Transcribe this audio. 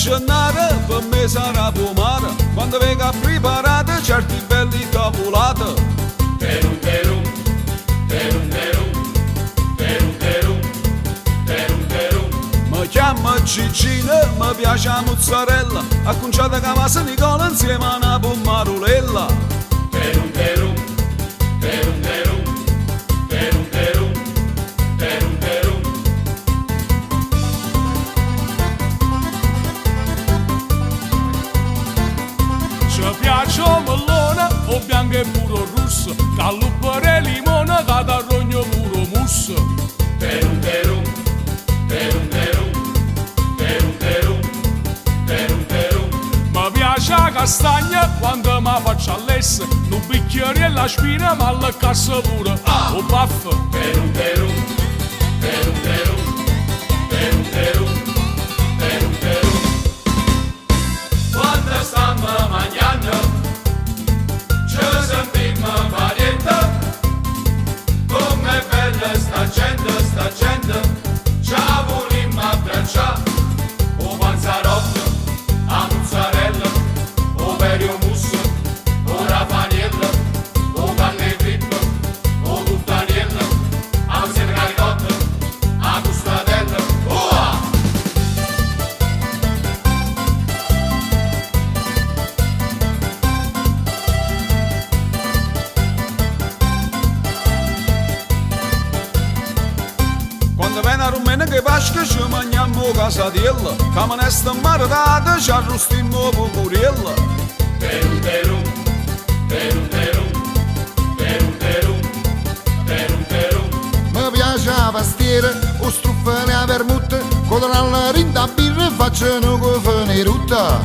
accennare, per me sarà pomare, quando venga preparata certi belli capolate. Terum terum, terum terum, terum terum, terum terum. Mi chiama Cicina, mi piace la mozzarella, acconciata che va San Nicola insieme a una pomarolella. Terum terum, terum terum, terum terum, terum terum. Ci piace o mellone o bianco e puro russo, callupere e limone, catarrogno puro musso. Terum terum, terum terum, terum terum, terum terum. Mi piace la castagna quando mi faccio all'essa, un bicchiere e la spina ma alla cassa pure, o baff. Terum terum, terum terum, terum terum, terum terum. Quando stiamo mangiando, ci sentiamo pariente. Com'è bella sta gente, ci volimmo abbracciare. O panzarotto, a mozzarella, o perio musso, o rafaniello, o panne fritte, o puttaniello, a sede caricotta, a custodella. Uah! Quando viene a rumena che Pasqua ci mangiamo casatiella, che me ne sta maritata ci arrostiamo pupuriella. Terum terum, terum terum, terum terum, terum terum. Mi piace la pastiera, o struffane a vermouth, con la rinda birra e facciano con fanerutta.